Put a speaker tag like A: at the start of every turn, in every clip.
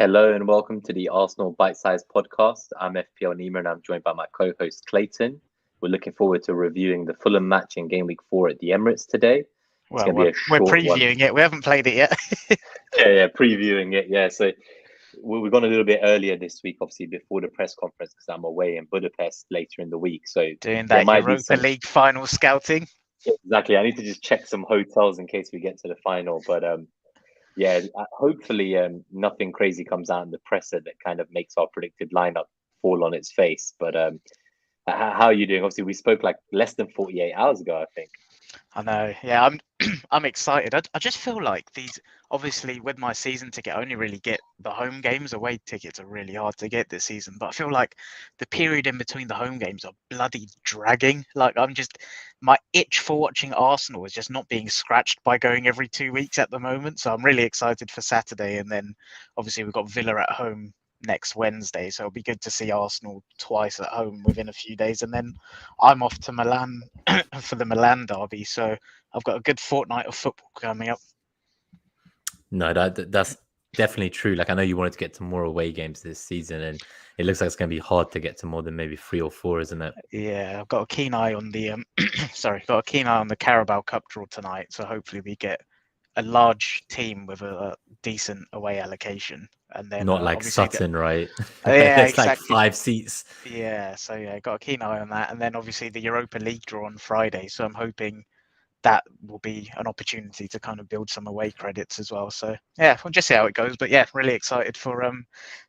A: Hello and welcome to the Arsenal BiteSize Podcast. I'm FPL Nima and I'm joined by my co-host Clayton. We're looking forward to reviewing the Fulham match in Game Week 4 at the Emirates today.
B: Well, we're previewing it. We haven't played it yet.
A: yeah, previewing it. Yeah, so we've gone a little bit earlier this week, obviously before the press conference, because I'm away in Budapest later in the week. So
B: doing that Europa League final scouting.
A: Exactly. I need to just check some hotels in case we get to the final. But yeah, hopefully nothing crazy comes out in the presser that kind of makes our predicted lineup fall on its face. But how are you doing? Obviously, we spoke like less than 48 hours ago, I think.
B: I know. Yeah, I'm excited. I just feel like these, obviously with my season ticket, I only really get the home games. Away tickets are really hard to get this season. But I feel like the period in between the home games are bloody dragging. Like my itch for watching Arsenal is just not being scratched by going every 2 weeks at the moment. So I'm really excited for Saturday. And then obviously we've got Villa at home next Wednesday, so it'll be good to see Arsenal twice at home within a few days, and then I'm off to Milan for the Milan derby, so I've got a good fortnight of football coming up.
C: No, that's definitely true. Like, I know you wanted to get to more away games this season, and it looks like it's going to be hard to get to more than maybe 3 or 4, isn't it?
B: Yeah, I've got a keen eye on the got a keen eye on the Carabao Cup draw tonight, so hopefully we get a large team with a decent away allocation. And then
C: not like Sutton, right?
B: Yeah,
C: it's
B: exactly.
C: like 5 seats.
B: Yeah, so yeah, got a keen eye on that. And then obviously the Europa League draw on Friday. So I'm hoping that will be an opportunity to kind of build some away credits as well. So yeah, we'll just see how it goes. But yeah, really excited for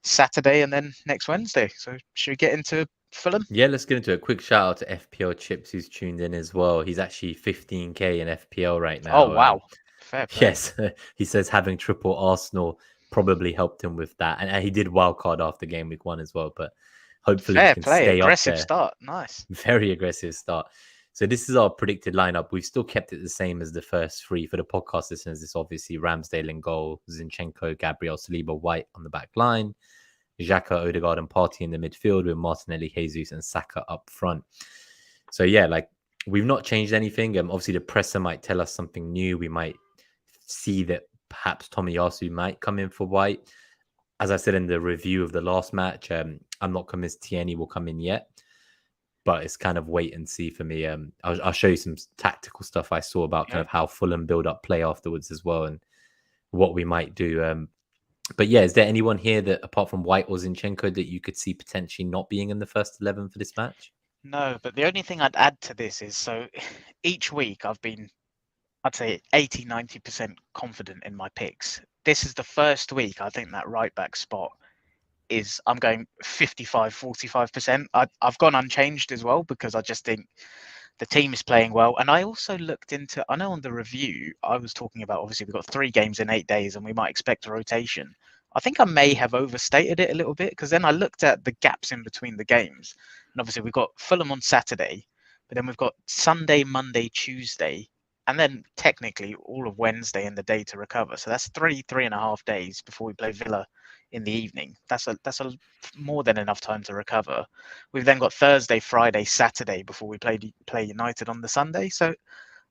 B: Saturday and then next Wednesday. So should we get into Fulham?
C: Yeah, let's get into a quick shout out to FPL Chips who's tuned in as well. He's actually 15k in FPL right now.
B: Oh wow. Fair play.
C: Yes, he says having triple Arsenal probably helped him with that, and he did wildcard after game week 1 as well. But hopefully, he can stay
B: aggressive
C: up there.
B: Start, nice,
C: very aggressive start. So this is our predicted lineup. We've still kept it the same as the first 3 for the podcast listeners. It's obviously Ramsdale in goal, Zinchenko, Gabriel, Saliba, White on the back line, Xhaka, Odegaard, and Partey in the midfield with Martinelli, Jesus, and Saka up front. So yeah, like we've not changed anything. Obviously, the presser might tell us something new. We might see that perhaps Tomiyasu might come in for White. As I said in the review of the last match, I'm not convinced Tierney will come in yet, but it's kind of wait and see for me. I'll show you some tactical stuff I saw about kind of how Fulham build up play afterwards as well and what we might do. But yeah, is there anyone here that apart from White or Zinchenko that you could see potentially not being in the first 11 for this match?
B: No, but the only thing I'd add to this is, so each week I'd say 80-90% confident in my picks. This is the first week I think that right back spot I'm going 55-45%. I've gone unchanged as well because I just think the team is playing well. And I also looked into, I know on the review, I was talking about, obviously we've got 3 games in 8 days and we might expect a rotation. I think I may have overstated it a little bit because then I looked at the gaps in between the games. And obviously we've got Fulham on Saturday, but then we've got Sunday, Monday, Tuesday, and then technically all of Wednesday and the day to recover. So that's 3.5 days before we play Villa in the evening. That's a more than enough time to recover. We've then got Thursday, Friday, Saturday before we play United on the Sunday. So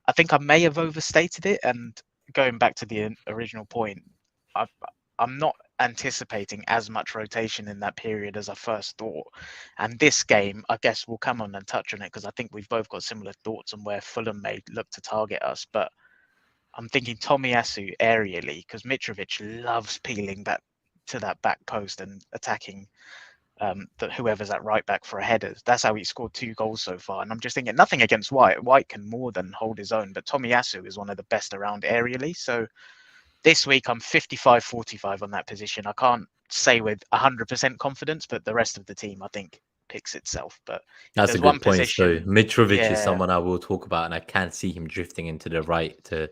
B: I think I may have overstated it. And going back to the original point, I'm not anticipating as much rotation in that period as I first thought. And this game, I guess we'll come on and touch on it because I think we've both got similar thoughts on where Fulham may look to target us. But I'm thinking Tomiyasu aerially because Mitrovic loves peeling back to that back post and attacking whoever's at right back for a header. That's how he scored 2 goals so far. And I'm just thinking, nothing against White. White can more than hold his own, but Tomiyasu is one of the best around aerially. So this week, I'm 55-45 on that position. I can't say with 100% confidence, but the rest of the team, I think, picks itself. But
C: that's a good point. So Mitrovic is someone I will talk about, and I can see him drifting into the right to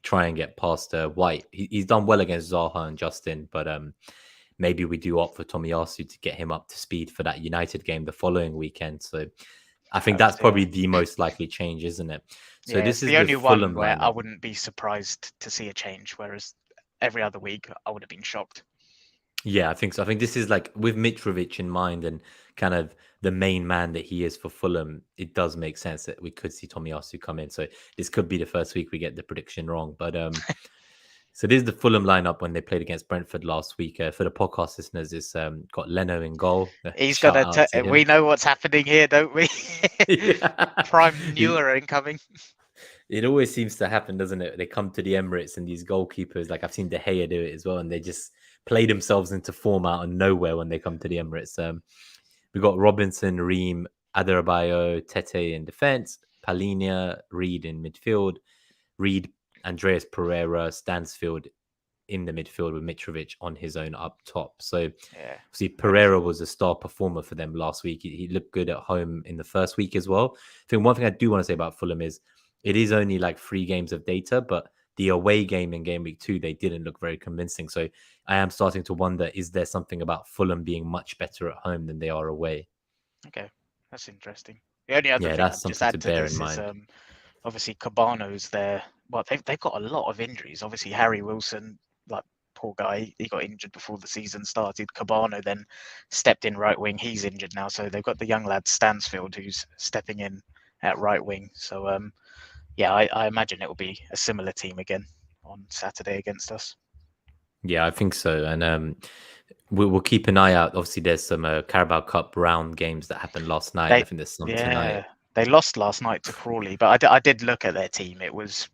C: try and get past White. He's done well against Zaha and Justin, but maybe we do opt for Tomiyasu to get him up to speed for that United game the following weekend. So I think that's probably the most likely change, isn't it? So this is
B: the only
C: Fulham
B: one where
C: lineup.
B: I wouldn't be surprised to see a change, whereas every other week I would have been shocked.
C: Yeah, I think so. I think this is like with Mitrovic in mind and kind of the main man that he is for Fulham, it does make sense that we could see Tomiyasu come in. So this could be the first week we get the prediction wrong. But So this is the Fulham lineup when they played against Brentford last week. For the podcast listeners, it's got Leno in goal.
B: He's
C: Shout
B: gonna.
C: out to him.
B: We know what's happening here, don't we? Prime Newer incoming.
C: It always seems to happen, doesn't it? They come to the Emirates and these goalkeepers, like I've seen De Gea do it as well, and they just play themselves into form out of nowhere when they come to the Emirates. We got Robinson, Ream, Adebayo, Tete in defence, Palhinha, Reed in midfield, Reed, Andreas Pereira, Stansfield in the midfield with Mitrovic on his own up top. So see, Pereira was a star performer for them last week. He looked good at home in the first week as well. I think one thing I do want to say about Fulham is it is only like 3 games of data, but the away game in game week 2, they didn't look very convincing. So I am starting to wonder, is there something about Fulham being much better at home than they are away?
B: Okay, that's interesting. The only other thing I'd just add to this is obviously Cabano's there. Well, they've got a lot of injuries. Obviously, Harry Wilson, like poor guy, he got injured before the season started. Cabano then stepped in right wing. He's injured now. So they've got the young lad Stansfield who's stepping in at right wing. So I imagine it will be a similar team again on Saturday against us.
C: Yeah, I think so. And we'll keep an eye out. Obviously, there's some Carabao Cup round games that happened last night. I think there's some tonight.
B: They lost last night to Crawley, but I did look at their team. It was,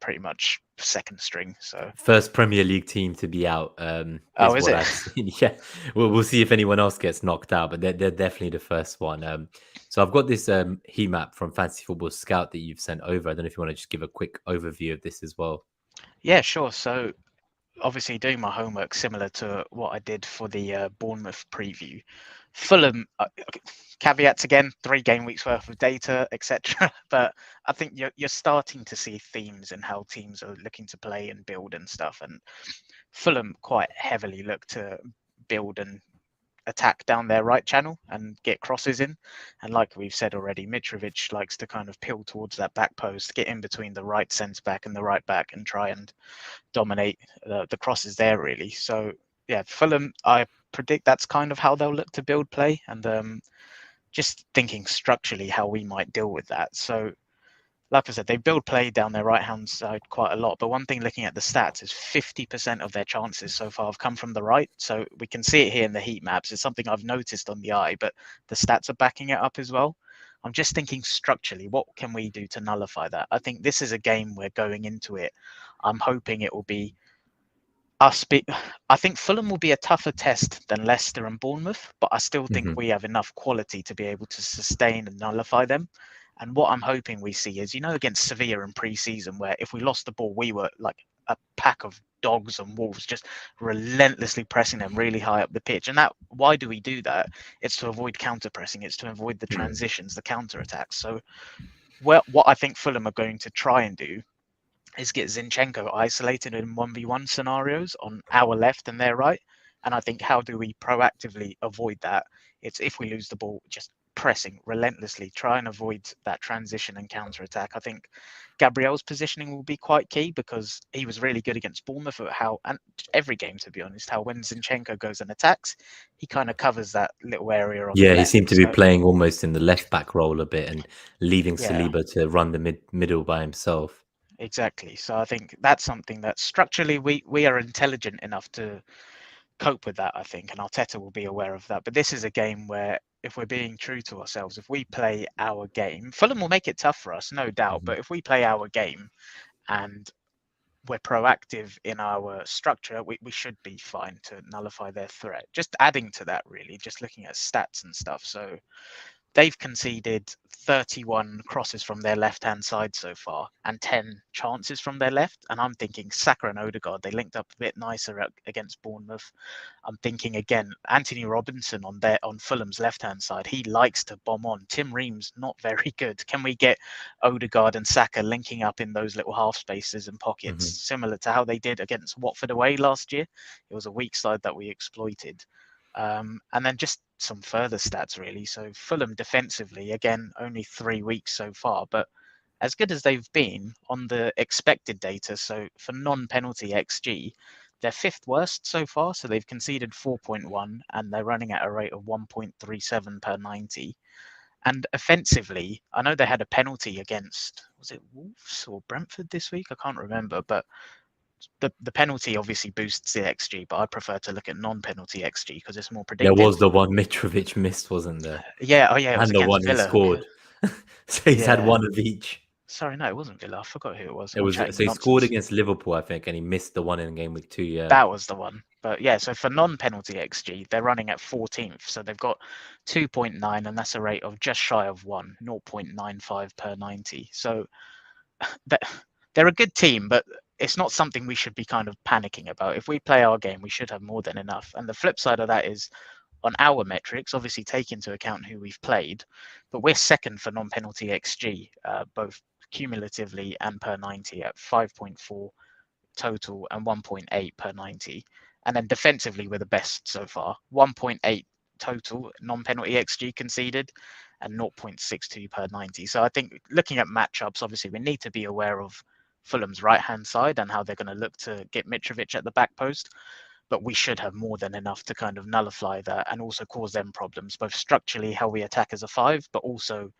B: pretty much second string. So
C: first Premier League team to be out.
B: Is it?
C: Yeah, we'll see if anyone else gets knocked out, but they're definitely the first one. So I've got this heat map from Fantasy Football Scout that you've sent over. I don't know if you want to just give a quick overview of this as well.
B: Yeah, sure. So obviously doing my homework similar to what I did for the Bournemouth preview. Fulham, caveats again, 3 game weeks worth of data, etc. But I think you're starting to see themes in how teams are looking to play and build and stuff. And Fulham quite heavily look to build and attack down their right channel and get crosses in. And like we've said already, Mitrovic likes to kind of peel towards that back post, get in between the right centre back and the right back and try and dominate the crosses there, really. So yeah, Fulham, I predict that's kind of how they'll look to build play, and just thinking structurally how we might deal with that. So like I said, they build play down their right hand side quite a lot, but one thing looking at the stats is 50% of their chances so far have come from the right. So we can see it here in the heat maps. It's something I've noticed on the eye, but the stats are backing it up as well. I'm just thinking structurally, what can we do to nullify that? I think this is a game where going into it, I'm hoping it will be I think Fulham will be a tougher test than Leicester and Bournemouth, but I still think we have enough quality to be able to sustain and nullify them. And what I'm hoping we see is, against Sevilla in pre-season, where if we lost the ball, we were like a pack of dogs and wolves, just relentlessly pressing them really high up the pitch. And why do we do that? It's to avoid counter-pressing. It's to avoid the transitions, the counter-attacks. So what I think Fulham are going to try and do is get Zinchenko isolated in 1v1 scenarios on our left and their right. And I think, how do we proactively avoid that? It's if we lose the ball, just pressing relentlessly, try and avoid that transition and counter-attack. I think Gabriel's positioning will be quite key because he was really good against Bournemouth at and every game, to be honest, how when Zinchenko goes and attacks, he kind of covers that little area on the left.
C: He seemed to be playing almost in the left-back role a bit and leaving Saliba to run the middle by himself.
B: Exactly. So I think that's something that structurally we are intelligent enough to cope with that, I think, and Arteta will be aware of that. But this is a game where, if we're being true to ourselves, if we play our game, Fulham will make it tough for us, no doubt. But if we play our game and we're proactive in our structure, we should be fine to nullify their threat. Just adding to that, really, just looking at stats and stuff. So they've conceded 31 crosses from their left-hand side so far and 10 chances from their left. And I'm thinking Saka and Odegaard, they linked up a bit nicer against Bournemouth. I'm thinking, again, Anthony Robinson on Fulham's left-hand side. He likes to bomb on. Tim Ream's not very good. Can we get Odegaard and Saka linking up in those little half spaces and pockets, similar to how they did against Watford away last year? It was a weak side that we exploited. And then just some further stats, really. So Fulham defensively, again, only 3 weeks so far, but as good as they've been on the expected data, so for non-penalty XG, they're 5th worst so far. So they've conceded 4.1 and they're running at a rate of 1.37 per 90. And offensively, I know they had a penalty against, was it Wolves or Brentford this week? I can't remember, but the penalty obviously boosts the XG, but I prefer to look at non-penalty XG because it's more
C: There
B: predictive.
C: was the one Mitrovic missed, wasn't there?
B: Yeah, oh yeah, it was
C: And the
B: against
C: one he
B: Villa.
C: scored. So he's had
B: Yeah.
C: one of each.
B: Sorry, no, it wasn't Villa. I forgot who it was.
C: It
B: I'm
C: was
B: chatting
C: so he scored
B: nonsense.
C: against Liverpool, I think, and he missed the one in game week 2. Yeah,
B: That was the one. But yeah, so for non-penalty XG, they're running at 14th. So they've got 2.9, and that's a rate of just shy of 1, 0.95 per 90. So they're a good team, but it's not something we should be kind of panicking about. If we play our game, we should have more than enough. And the flip side of that is on our metrics, obviously take into account who we've played, but we're second for non-penalty XG, both cumulatively and per 90 at 5.4 total and 1.8 per 90. And then defensively, we're the best so far. 1.8 total non-penalty XG conceded and 0.62 per 90. So I think looking at matchups, obviously we need to be aware of Fulham's right-hand side and how they're going to look to get Mitrovic at the back post. But we should have more than enough to kind of nullify that and also cause them problems, both structurally, how we attack as a 5, but also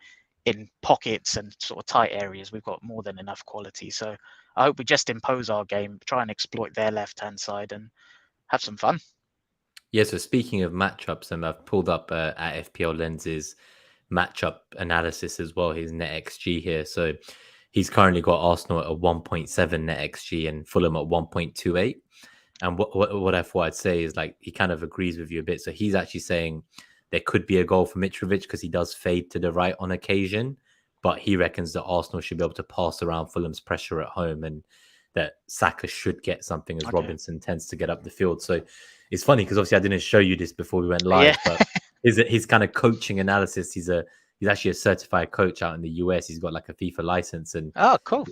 B: in pockets and sort of tight areas. We've got more than enough quality. So I hope we just impose our game, try and exploit their left-hand side and have some fun.
C: Yeah, so speaking of matchups, and I've pulled up at FPL Lens's matchup analysis as well, his net XG here. So he's currently got Arsenal at a 1.7 net XG and Fulham at 1.28. And what I thought I'd say is like he kind of agrees with you a bit. So he's actually saying there could be a goal for Mitrovic because he does fade to the right on occasion, but he reckons that Arsenal should be able to pass around Fulham's pressure at home and that Saka should get something as Robinson tends to get up the field. So it's funny because obviously I didn't show you this before we went live, but his kind of coaching analysis, he's actually a certified coach out in the US. He's got like a FIFA license and
B: cool.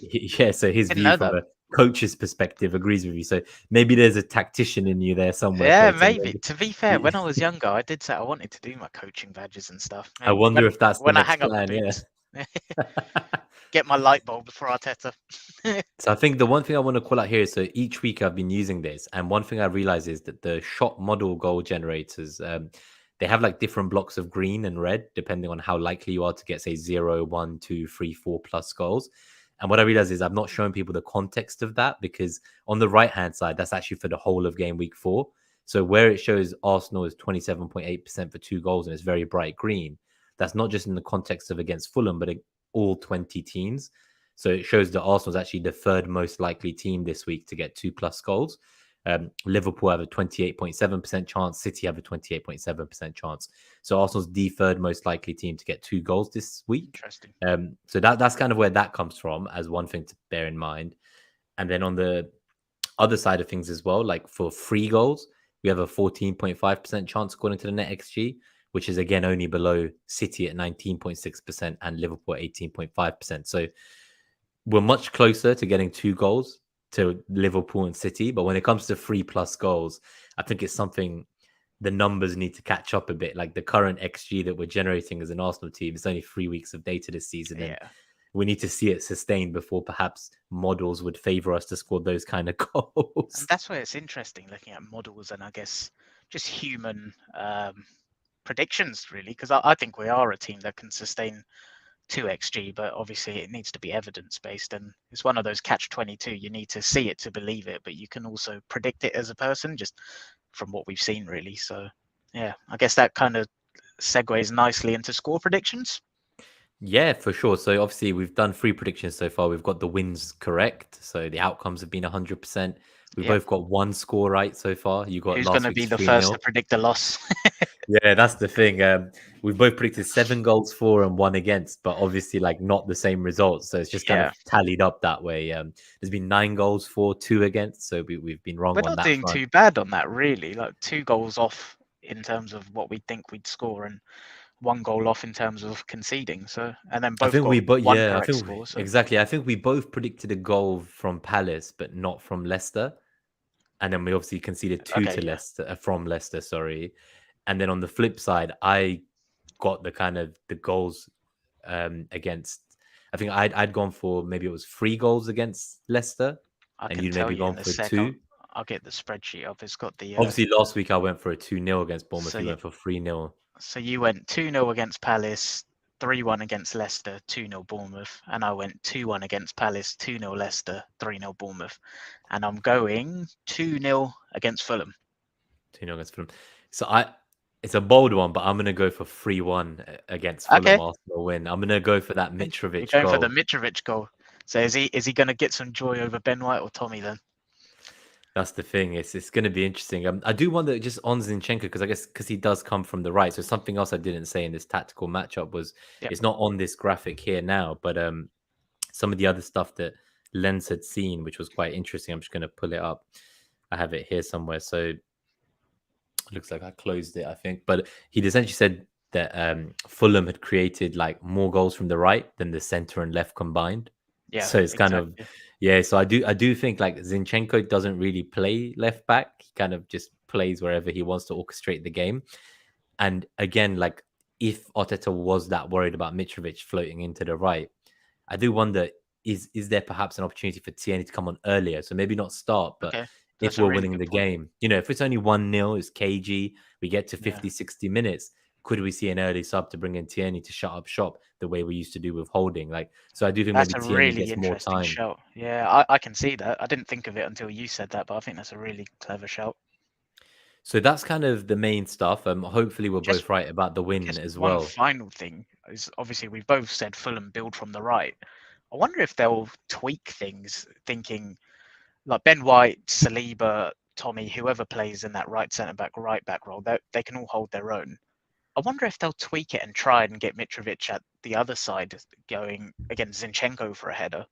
C: So his view from a coach's perspective agrees with you. So maybe there's a tactician in you there somewhere.
B: Yeah, maybe. To be fair, when I was younger, I did say I wanted to do my coaching badges and stuff.
C: Maybe I wonder if that's
B: when
C: the
B: I hang
C: plan,
B: up the boots. Get my light bulb for Arteta.
C: So I think the one thing I want to call out here is, so each week I've been using this, and one thing I realize is that the shot model goal generators, they have like different blocks of green and red depending on how likely you are to get, say, 0, 1, 2, 3, 4 plus goals. And what I realize is I've not shown people the context of that, because on the right hand side, that's actually for the whole of game week 4. So where it shows Arsenal is 27.8% for 2 goals and it's very bright green, that's not just in the context of against Fulham, but all 20 teams. So it shows that Arsenal is actually the third most likely team this week to get 2 plus goals. Liverpool have a 28.7% chance. City have a 28.7% chance. So Arsenal's the third most likely team to get 2 goals this week.
B: Interesting.
C: So that's kind of where that comes from as one thing to bear in mind. And then on the other side of things as well, like for 3 goals, we have a 14.5% chance according to the net XG, which is again only below City at 19.6% and Liverpool at 18.5%. So we're much closer to getting 2 goals to Liverpool and City. But when it comes to 3 plus goals, I think it's something the numbers need to catch up a bit. Like the current XG that we're generating as an Arsenal team, it's only 3 weeks of data this season. And we need to see it sustained before perhaps models would favor us to score those kind of goals.
B: And that's where it's interesting looking at models and I guess just human predictions, really, because I think we are a team that can sustain 2 XG, but obviously it needs to be evidence-based, and it's one of those catch-22. You need to see it to believe it, but you can also predict it as a person just from what we've seen, really. So yeah, I guess that kind of segues nicely into score predictions.
C: Yeah, for sure. So obviously we've done 3 predictions so far. We've got the wins correct, so the outcomes have been 100%. We've both got 1 score right so far. You got
B: who's
C: going
B: to be the first to predict a loss?
C: Yeah, that's the thing. We've both predicted 7 goals for and 1 against, but obviously like not the same results. So it's just kind of tallied up that way. There's been 9 goals for, 2 against. So we've been wrong on that.
B: We're not doing too bad on that, really. Like 2 goals off in terms of what we think we'd score and 1 goal off in terms of conceding. So, and then both score. So.
C: Exactly. I think we both predicted a goal from Palace, but not from Leicester. And then we obviously conceded 2 to Leicester from Leicester. Sorry. And then on the flip side, I got the kind of the goals against. I think I'd gone for maybe it was 3 goals against Leicester, and you'd maybe gone for 2.
B: I'll get the spreadsheet up. It's got the.
C: Obviously, last week I went for a 2-0 against Bournemouth. So you went for 3-0.
B: So you went 2-0 against Palace, 3-1 against Leicester, 2-0 Bournemouth, and I went 2-1 against Palace, 2-0 Leicester, 3-0 Bournemouth, and I'm going 2-0 against Fulham.
C: 2-0 against Fulham. So it's a bold one, but I'm gonna go for 3-1 against Fulham.
B: Okay.
C: Arsenal win. I'm gonna go for that Mitrovic
B: You're going
C: goal.
B: for the Mitrovic goal. So is he going to get some joy over Ben White or Tommy then?
C: That's the thing. It's going to be interesting. I do wonder just on Zinchenko because I guess because he does come from the right. So something else I didn't say in this tactical matchup was it's not on this graphic here now, but some of the other stuff that Lens had seen, which was quite interesting. I'm just going to pull it up. I have it here somewhere. So it looks like I closed it, I think. But he'd essentially said that Fulham had created like more goals from the right than the center and left combined.
B: Yeah.
C: So it's kind of so I do think like Zinchenko doesn't really play left back. He kind of just plays wherever he wants to orchestrate the game. And again, like if Arteta was that worried about Mitrovic floating into the right, I do wonder is there perhaps an opportunity for Tierney to come on earlier? So maybe not start, but if we're winning the game, if it's only 1-0, it's KG, we get to 50, 60 minutes. Could we see an early sub to bring in Tierney to shut up shop the way we used to do with Holding? Like, so I do think
B: that's
C: maybe
B: a
C: Tierney
B: really
C: gets more time.
B: Shout. Yeah, I can see that. I didn't think of it until you said that, but I think that's a really clever shout.
C: So that's kind of the main stuff. Hopefully we're both right about the win as well.
B: One final thing is obviously we've both said Fulham build from the right. I wonder if they'll tweak things, thinking like Ben White, Saliba, Tommy, whoever plays in that right centre back, right back role, they can all hold their own. I wonder if they'll tweak it and try and get Mitrovic at the other side going against Zinchenko for a header.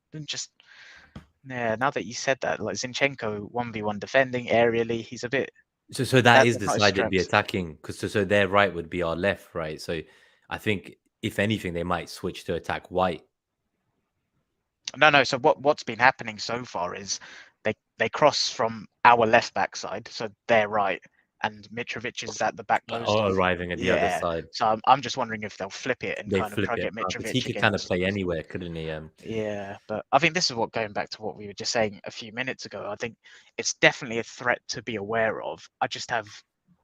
B: Now that you said that, like Zinchenko 1v1 defending aerially, he's a bit.
C: So that is the side they'd be attacking because so their right would be our left, right? So I think if anything, they might switch to attack White.
B: No. So what's been happening so far is they cross from our left back side, so they're right, and Mitrovic is at the back post.
C: Arriving at the other side.
B: So I'm just wondering if they'll flip it and kind of try to get Mitrovic.
C: He could kind of play anywhere, couldn't he?
B: Yeah, but I think this is going back to what we were just saying a few minutes ago. I think it's definitely a threat to be aware of. I just have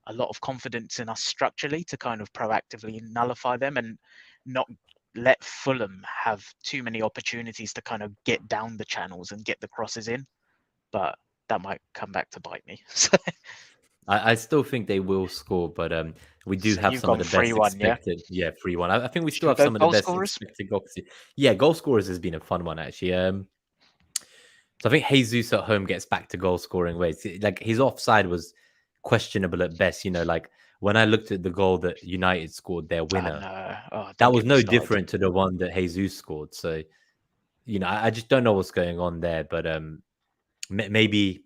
B: a lot of confidence in us structurally to kind of proactively nullify them and not let Fulham have too many opportunities to kind of get down the channels and get the crosses in. But that might come back to bite me.
C: I still think they will score, but we do have some of the best expected. Yeah, 3-1. I think we still have some of the best expected goals. Yeah, goal scorers has been a fun one actually. So I think Jesus at home gets back to goal scoring ways. Like his offside was questionable at best. Like when I looked at the goal that United scored, their winner, that was no different to the one that Jesus scored. So I just don't know what's going on there, but maybe.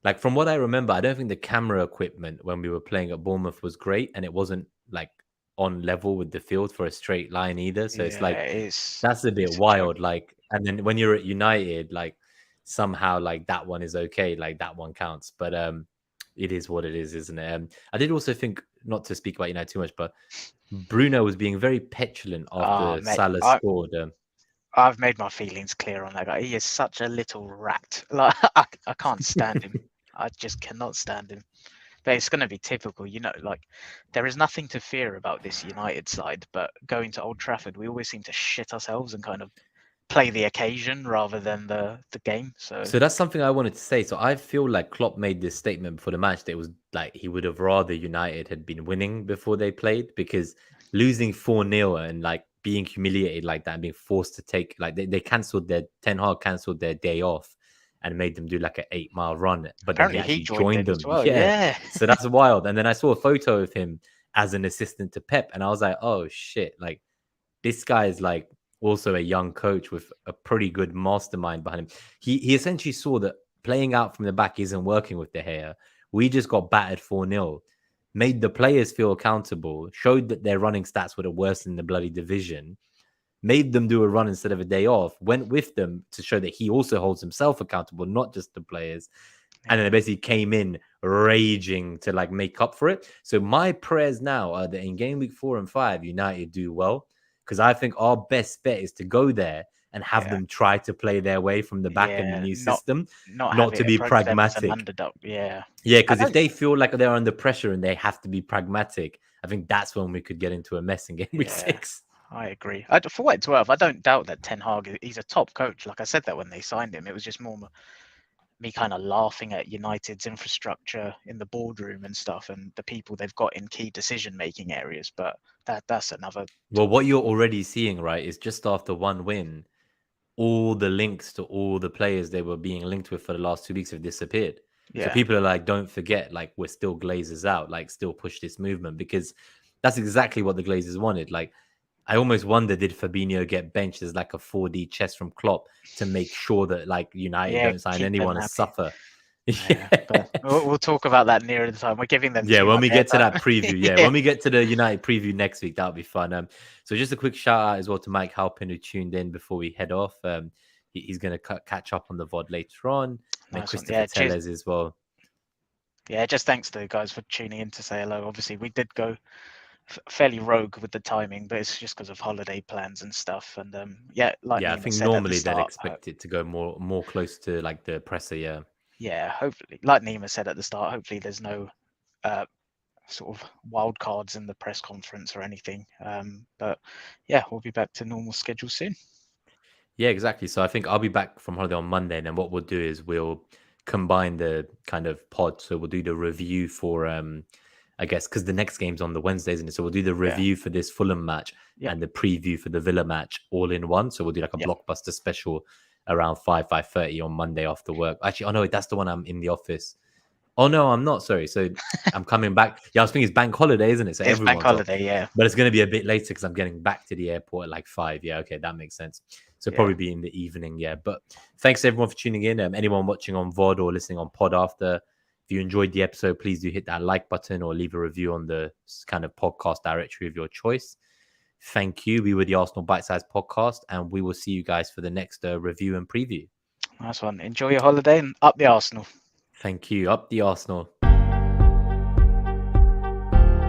C: Like from what I remember, I don't think the camera equipment when we were playing at Bournemouth was great, and it wasn't like on level with the field for a straight line either. So it's like that's a bit wild. Like, and then when you're at United, like somehow like that one is okay, like that one counts. But it is what it is, isn't it? I did also think, not to speak about United too much, but Bruno was being very petulant after Salah scored.
B: I've made my feelings clear on that guy. He is such a little rat. Like I can't stand him. I just cannot stand him. But it's going to be typical, like there is nothing to fear about this United side, but going to Old Trafford, we always seem to shit ourselves and kind of play the occasion rather than the game. So
C: that's something I wanted to say. So I feel like Klopp made this statement before the match that it was like he would have rather United had been winning before they played, because losing 4-0 and like being humiliated like that and being forced to take, like they cancelled Ten Hag cancelled their day off and made them do like an 8-mile run, but
B: apparently
C: then he actually joined them
B: as well.
C: So that's wild. And then I saw a photo of him as an assistant to Pep, and I was like, oh shit, like this guy is like also a young coach with a pretty good mastermind behind him. He essentially saw that playing out from the back isn't working with De Gea. We just got battered 4-0, made the players feel accountable, showed that their running stats were the worst in the bloody division, made them do a run instead of a day off, went with them to show that he also holds himself accountable, not just the players. And then they basically came in raging to like make up for it. So my prayers now are that in game week 4 and 5, United do well, because I think our best bet is to go there and have them try to play their way from the back in the new system, not to be pragmatic. Because if they feel like they're under pressure and they have to be pragmatic, I think that's when we could get into a mess in game week 6.
B: I agree. For what it's worth, I don't doubt that Ten Hag, he's a top coach. Like I said that when they signed him, it was just more me kind of laughing at United's infrastructure in the boardroom and stuff, and the people they've got in key decision-making areas. But that's another.
C: Well, what you're already seeing, right, is just after one win, all the links to all the players they were being linked with for the last 2 weeks have disappeared. So
B: Yeah,
C: people are like, don't forget, like, we're still Glazers out, like, still push this movement, because that's exactly what the Glazers wanted. Like, I almost wonder, did Fabinho get benched as like a 4D chess from Klopp to make sure that like United don't sign
B: keep them
C: anyone and
B: happy.
C: suffer?
B: Yeah, but we'll talk about that nearer the time. We're giving them
C: Yeah,
B: too
C: when
B: much
C: we get to
B: airtime.
C: that preview. Yeah, when we get to the United preview next week, that'll be fun. So just a quick shout out as well to Mike Halpin, who tuned in before we head off. He's going to catch up on the VOD later on. And then
B: Nice one.
C: Christopher
B: Yeah, cheers.
C: Tellez as well.
B: Yeah, just thanks to the guys for tuning in to say hello. Obviously, we did go fairly rogue with the timing, but it's just because of holiday plans and stuff. And yeah, like
C: Yeah, I
B: Nima
C: think
B: said at the
C: normally they'd
B: start,
C: expect it to go more close to like the presser. Yeah.
B: yeah, hopefully, like Nima said at the start, hopefully there's no sort of wild cards in the press conference or anything. But yeah, we'll be back to normal schedule soon.
C: Yeah, exactly. So I think I'll be back from holiday on Monday, and then what we'll do is we'll combine the kind of pod. So we'll do the review for I guess because the next game's on the Wednesday, isn't it? So we'll do the review for this Fulham match and the preview for the Villa match all in one. So we'll do like a blockbuster special around 5:30 on Monday after work. Actually, oh no, that's the one I'm in the office. Oh no, I'm not. Sorry. So I'm coming back. Yeah, I was thinking it's bank holiday, isn't it? So
B: it's bank holiday, yeah.
C: But it's going to be a bit later because I'm getting back to the airport at like 5. Yeah, okay, that makes sense. So probably be in the evening. Yeah, but thanks everyone for tuning in. Anyone watching on VOD or listening on pod after, if you enjoyed the episode, please do hit that like button or leave a review on the kind of podcast directory of your choice. Thank you. We were the Arsenal BiteSize Podcast, and we will see you guys for the next review and preview.
B: Nice one. Enjoy your holiday and up the Arsenal.
C: Thank you. Up the Arsenal.